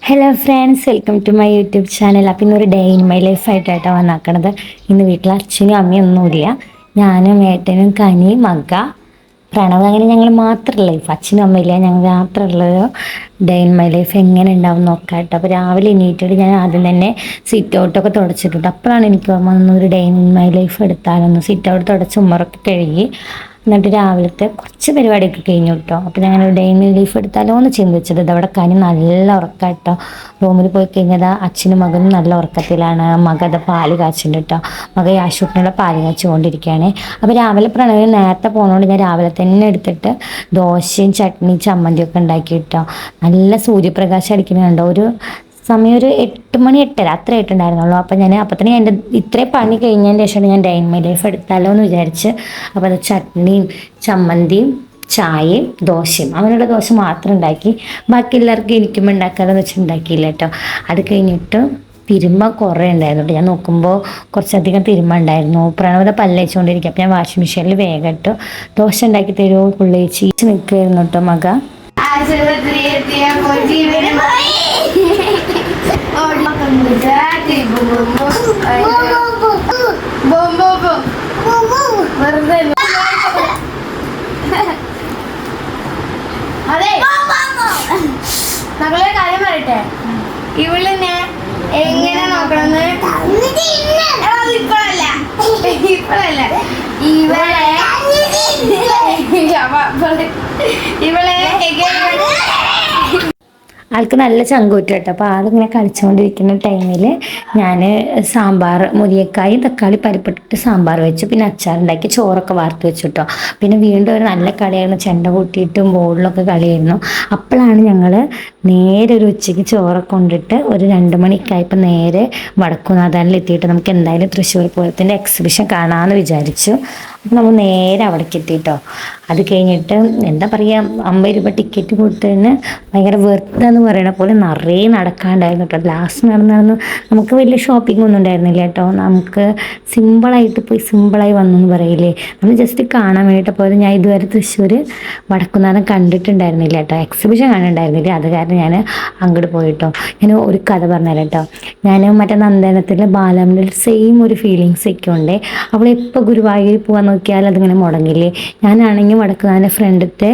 Hello friends, welcome to my YouTube channel. അപ്പം ഇന്നൊരു day in my life ആയിട്ടാണ് വന്നാക്കണത്. ഇന്ന് വീട്ടിൽ അച്ഛനും അമ്മയൊന്നുമില്ല, ഞാനും ഏട്ടനും കനി മക പ്രണവ്, അങ്ങനെ ഞങ്ങൾ മാത്രമുള്ള ലൈഫ്. അച്ഛനും അമ്മയില്ല, ഞങ്ങൾ മാത്രമുള്ളൊരു ഡേ ഇൻ മൈ ലൈഫ് എങ്ങനെ ഉണ്ടാവും നോക്കാം കേട്ടോ. അപ്പോൾ രാവിലെ എണീറ്റിട്ട് ഞാൻ ആദ്യം തന്നെ സിറ്റ് ഔട്ടൊക്കെ തുടച്ചിട്ടുണ്ട്. അപ്പോഴാണ് എനിക്ക് ഓർമ്മ വന്നൊരു ഡേ ഇൻ മൈ ലൈഫ് എടുത്താലൊന്ന്. സിറ്റ് ഔട്ട് തുടച്ച് ഉമ്മറൊക്കെ കഴുകി എന്നിട്ട് രാവിലത്തെ കുറച്ച് പരിപാടിയൊക്കെ കഴിഞ്ഞു കേട്ടോ. അപ്പോൾ ഞങ്ങൾ ഡേ ഇൻ മൈ ലൈഫ് എടുത്താലോ എന്ന് ചിന്തിച്ചത്. ഇതവിടെ കനി നല്ല ഉറക്കം കേട്ടോ. റൂമിൽ പോയി കഴിഞ്ഞാൽ അച്ഛനും മകനും നല്ല ഉറക്കത്തിലാണ്. മകത പാല് കാച്ചുണ്ട് കേട്ടോ. മക യാശൂട്ടിനുള്ള പാല് കാച്ചുകൊണ്ടിരിക്കുകയാണ്. അപ്പോൾ രാവിലെ പ്രണവിന് നേരത്തെ പോകുന്നതുകൊണ്ട് ഞാൻ രാവിലെ തന്നെ എടുത്തിട്ട് ദോശയും ചട്നി ചമ്മന്തിയും ഒക്കെ ഉണ്ടാക്കി കേട്ടോ. നല്ല സൂര്യപ്രകാശം അടിക്കുന്നുണ്ടോ. ഒരു സമയം ഒരു 8 മണി 8:30 അത്ര ആയിട്ടുണ്ടായിരുന്നുള്ളൂ. അപ്പം ഞാൻ അപ്പം തന്നെ എൻ്റെ ഇത്രയും പണി കഴിഞ്ഞതിൻ്റെ ശേഷമാണ് ഞാൻ ഡേ ഇൻ മൈ ലൈഫ് എടുത്താലോ എന്ന് വിചാരിച്ച്. അപ്പോൾ അത് ചട്നിയും ചമ്മന്തിയും ചായയും ദോശയും, അവനുള്ള ദോശ മാത്രം ഉണ്ടാക്കി. ബാക്കി എല്ലാവർക്കും എനിക്കും ഉണ്ടാക്കാമെന്ന് വെച്ച് ഉണ്ടാക്കിയില്ല കേട്ടോ. അത് കഴിഞ്ഞിട്ട് തിരുമ്പ കുറേ ഉണ്ടായിരുന്നു. ഞാൻ നോക്കുമ്പോൾ കുറച്ചധികം തിരുമ്പ ഉണ്ടായിരുന്നു. പ്രണവത പല്ലേച്ചുകൊണ്ടിരിക്കുക. അപ്പം ഞാൻ വാഷിംഗ് മെഷീനിൽ വേഗം ഇട്ട് ദോശ ഉണ്ടാക്കി തരുമോ പുള്ളിയേച്ചി നിൽക്കുമായിരുന്നു കേട്ടോ മക. അതെ, മകളെ കാര്യം പറയട്ടെ. ഇവളിനെ എങ്ങനെ നോക്കണമെന്ന് ഇപ്പോഴല്ല ഇവളെ ആൾക്ക് നല്ല ചങ്കൂറ്റ കേട്ടോ. അപ്പോൾ ആളിങ്ങനെ കളിച്ചുകൊണ്ടിരിക്കുന്ന ടൈമിൽ ഞാൻ സാമ്പാർ മുരിങ്ങക്കായും തക്കാളി പരിപ്പിട്ടിട്ട് സാമ്പാർ വെച്ചു. പിന്നെ അച്ചാറുണ്ടാക്കി, ചോറൊക്കെ വാർത്ത് വെച്ചു കേട്ടോ. പിന്നെ വീണ്ടും ഒരു നല്ല കളിയായിരുന്നു, ചെണ്ട കൂട്ടിയിട്ടും ബോളിലൊക്കെ കളിയായിരുന്നു. അപ്പോഴാണ് ഞങ്ങൾ നേരെ ഒരു ഉച്ചയ്ക്ക് ചോറൊക്കെ കൊണ്ടിട്ട് ഒരു 2 മണിക്കായപ്പോൾ നേരെ വടക്കുന്നാഥാനിൽ എത്തിയിട്ട് നമുക്ക് എന്തായാലും തൃശ്ശൂർ പൂരത്തിൻ്റെ എക്സിബിഷൻ കാണാമെന്ന് വിചാരിച്ചു. അപ്പോൾ നമ്മൾ നേരെ അവിടേക്ക് എത്തിയിട്ടോ. അത് കഴിഞ്ഞിട്ട് എന്താ പറയുക, 50 രൂപ ടിക്കറ്റ് കൊടുത്തതിന് ഭയങ്കര വെറുതെന്ന് പറയണ പോലെ നിറയെ നടക്കാണ്ടായിരുന്നു കേട്ടോ. ലാസ്റ്റ് നടന്ന് നമുക്ക് വലിയ ഷോപ്പിംഗ് ഒന്നും ഉണ്ടായിരുന്നില്ല കേട്ടോ. നമുക്ക് സിമ്പിളായിട്ട് പോയി സിമ്പിളായി വന്നു എന്ന് പറയില്ലേ, നമ്മൾ ജസ്റ്റ് കാണാൻ വേണ്ടിയിട്ട് പോയത്. ഞാൻ ഇതുവരെ തൃശ്ശൂർ വടക്കുന്നാഥൻ കണ്ടിട്ടുണ്ടായിരുന്നില്ല കേട്ടോ, എക്സിബിഷൻ കാണുന്നുണ്ടായിരുന്നില്ല. അത് കാരണം ഞാൻ അങ്ങോട്ട് പോയിട്ടോ. ഞാൻ ഒരു കഥ പറഞ്ഞുതരാം കേട്ടോ. ഞാൻ മറ്റേ നന്ദനത്തിലെ ബാലാമിൻ്റെ സെയിം ഒരു ഫീലിങ്സ് ഒക്കെ ഉണ്ട്. അവളെപ്പോൾ ഗുരുവായൂർ പോകാൻ നോക്കിയാൽ അതിങ്ങനെ മുടങ്ങില്ലേ. ഞാനാണെങ്കിൽ വടക്കുന്നാഥൻ്റെ ഫ്രണ്ടത്തെ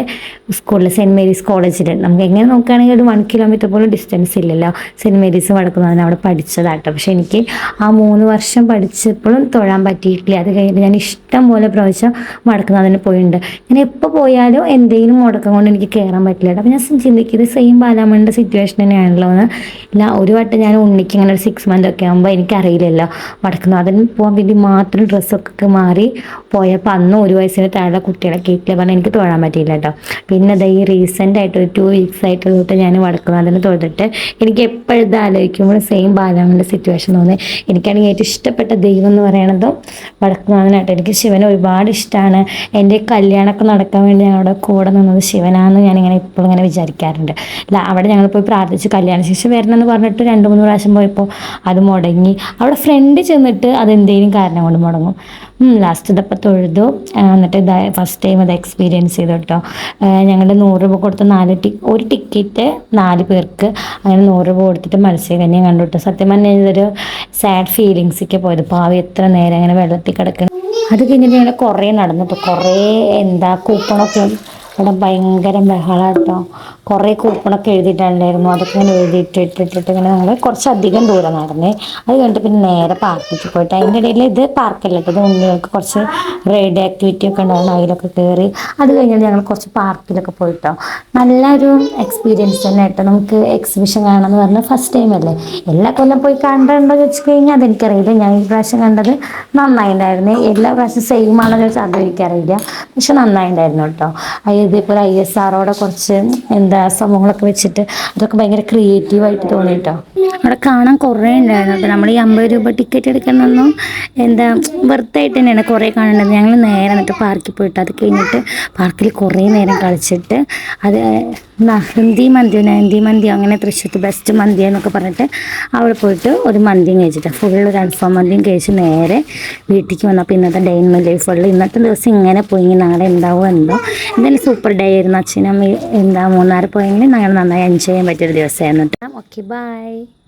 സ്കൂളിൽ സെൻറ്റ് മേരീസ് കോളേജിൽ, നമുക്ക് എങ്ങനെ നോക്കുകയാണെങ്കിൽ ഒരു 1 കിലോമീറ്റർ പോലും ഡിസ്റ്റൻസ് ഇല്ലല്ലോ. സെൻറ്റ് മേരീസ് വടക്കുന്നാഥൻ അവിടെ പഠിച്ചതാട്ടോ. പക്ഷെ എനിക്ക് ആ 3 വർഷം പഠിച്ചപ്പോഴും തൊഴാൻ പറ്റിയിട്ടില്ല. അത് കഴിഞ്ഞിട്ട് ഞാൻ ഇഷ്ടം പോലെ പ്രാവശ്യം വടക്കുന്നാഥന് പോയിട്ടുണ്ട്. ഞാൻ എപ്പോൾ പോയാലും എന്തെങ്കിലും മുടക്കം കൊണ്ട് എനിക്ക് കയറാൻ പറ്റില്ല. അപ്പോൾ ഞാൻ ചിന്തിക്കുന്നത് സെയിം ബാലാമണിൻ്റെ സിറ്റുവേഷൻ തന്നെയാണല്ലോ എന്ന്. ഇല്ല, ഒരു വട്ടം ഞാൻ ഉണ്ണിക്ക് ഇങ്ങനെ ഒരു 6 മന്ത് ഒക്കെ ആകുമ്പോൾ എനിക്കറിയില്ലല്ലോ വടക്കുന്നാഥൻ പോകാൻ വേണ്ടി മാത്രം ഡ്രസ്സൊക്കെ മാറി പോയപ്പോൾ അന്ന് 1 വയസ്സിന് താഴെ കുട്ടികളെ കേട്ടില്ല പറഞ്ഞാൽ എനിക്ക് തൊഴാൻ പറ്റിയില്ല കേട്ടോ. പിന്നെ ഈ റീസെൻ്റ് ആയിട്ട് ഒരു 2 വീക്സ് ആയിട്ട് തൊട്ട് ഞാൻ വടക്കുന്നാഥന് തൊഴുതിട്ട് എനിക്ക് എപ്പോഴും ഇത് ആലോചിക്കുമ്പോൾ സെയിം ബാലാമണിൻ്റെ സിറ്റുവേഷൻ തോന്നി. എനിക്കാണെങ്കിൽ ഏറ്റവും ഇഷ്ടപ്പെട്ട ദൈവം എന്ന് പറയണതും വടക്കുന്നാഥനായിട്ട്. എനിക്ക് ശിവനെ ഒരുപാട് ഇഷ്ടമാണ്. എൻ്റെ കല്യാണമൊക്കെ നടക്കാൻ വേണ്ടി ഞങ്ങളുടെ കൂടെ നിന്നത് ശിവനാണെന്ന് ഞാനിങ്ങനെ ഇപ്പോഴും ഇങ്ങനെ വിചാരിക്കാറുണ്ട്. അല്ല, അവിടെ ഞങ്ങൾ പോയി പ്രാർത്ഥിച്ചു കല്യാണ ശേഷം വരണമെന്ന് പറഞ്ഞിട്ട് 2-3 പ്രാവശ്യം പോയപ്പോൾ അത് മുടങ്ങി. അവിടെ ഫ്രണ്ട് ചെന്നിട്ട് അതെന്തെങ്കിലും കാരണം കൊണ്ട് മുടങ്ങും. ലാസ്റ്റ് ഇതപ്പോൾ തൊഴുതു. എന്നിട്ട് ഫസ്റ്റ് ടൈം അത് എക്സ്പീരിയൻസ് ചെയ്തു കേട്ടോ. ഞങ്ങൾ 100 രൂപ കൊടുത്ത ഒരു ടിക്കറ്റ് 4 പേർക്ക്, അങ്ങനെ 100 രൂപ കൊടുത്തിട്ട് മത്സ്യകന്യം കണ്ടു കേട്ടോ. സത്യം പറഞ്ഞാൽ ഇതൊരു സാഡ് ഫീലിങ്സൊക്കെ പോയത്. പാവം എത്ര നേരം അങ്ങനെ വെള്ളത്തിൽ കിടക്കണം. അത് കഴിഞ്ഞിട്ട് ഞങ്ങൾ കുറേ നടന്നിട്ട് കുറേ കൂപ്പണൊക്കെ ഇവിടെ ഭയങ്കര ബഹളം കേട്ടോ. കുറേ കൂപ്പണൊക്കെ എഴുതിയിട്ടുണ്ടായിരുന്നു. അതൊക്കെ ഇങ്ങനെ എഴുതിയിട്ടിട്ടിട്ട് ഇങ്ങനെ ഞങ്ങൾ കുറച്ചധികം ദൂരം നടന്നേ. അത് കഴിഞ്ഞിട്ട് പിന്നെ നേരെ പാർക്കിലേക്ക് പോയിട്ട്, അതിൻ്റെ ഇടയിൽ ഇത് പാർക്കല്ല കേട്ടോ, ഇത് ഉണ്ണികൾക്ക് കുറച്ച് റൈഡ് ആക്ടിവിറ്റി ഒക്കെ ഉണ്ടായിരുന്നു, അതിലൊക്കെ കയറി. അത് കഴിഞ്ഞിട്ട് ഞങ്ങൾ കുറച്ച് പാർക്കിലൊക്കെ പോയിട്ടോ. നല്ലൊരു എക്സ്പീരിയൻസ് തന്നെ കേട്ടോ. നമുക്ക് എക്സിബിഷൻ കാണാമെന്ന് പറഞ്ഞാൽ ഫസ്റ്റ് ടൈം അല്ലേ. എല്ലാ കൊല്ലം പോയി കണ്ടിട്ടുണ്ടോ ചോദിച്ചു കഴിഞ്ഞാൽ അതെനിക്കറിയില്ല. ഞാൻ ഈ പ്രാവശ്യം കണ്ടത് നന്നായിട്ടുണ്ടായിരുന്നു. എല്ലാ പ്രാവശ്യം സെയിം ആണെന്ന് ചോദിച്ചാൽ അതും എനിക്കറിയില്ല, പക്ഷെ നന്നായിട്ടുണ്ടായിരുന്നു കേട്ടോ. ഇതേപോലെ ISROടെ കുറച്ച് സംഭവങ്ങളൊക്കെ വെച്ചിട്ട് അതൊക്കെ ഭയങ്കര ക്രിയേറ്റീവായിട്ട് തോന്നി കേട്ടോ. അവിടെ കാണാൻ കുറേ ഉണ്ടായിരുന്നു കേട്ടോ. നമ്മൾ ഈ 50 രൂപ ടിക്കറ്റ് എടുക്കുന്നൊന്നും വെറുതായിട്ട് തന്നെയാണ് കുറേ കാണേണ്ടത്. ഞങ്ങൾ നേരെ എന്നിട്ട് പാർക്കിൽ പോയിട്ട് അത് കഴിഞ്ഞിട്ട് പാർക്കിൽ കുറേ നേരം കളിച്ചിട്ട് അത് ഹിന്ദി മന്തിയോ അങ്ങനെ തൃശ്ശൂർ ബെസ്റ്റ് മന്തി എന്നൊക്കെ പറഞ്ഞിട്ട് അവിടെ പോയിട്ട് ഒരു മന്തിയും കഴിച്ചിട്ട് ഫുള്ള് ഒരു അൽഫാം മന്തിയും കഴിച്ച് നേരെ വീട്ടിലേക്ക് വന്നപ്പോൾ ഇന്നത്തെ day in my life full ഇന്നത്തെ ദിവസം ഇങ്ങനെ പോയി നാളെ ഉണ്ടാവും എന്തോ എന്തായാലും സൂപ്പർ ഡേ ആയിരുന്നു. അച്ഛനും എന്താ മൂന്നാർ പോയെങ്കിൽ ഞങ്ങൾ നന്നായി എൻജോയ് ചെയ്യാൻ പറ്റിയൊരു ദിവസമായിരുന്നു കേട്ടോ. Okay bye.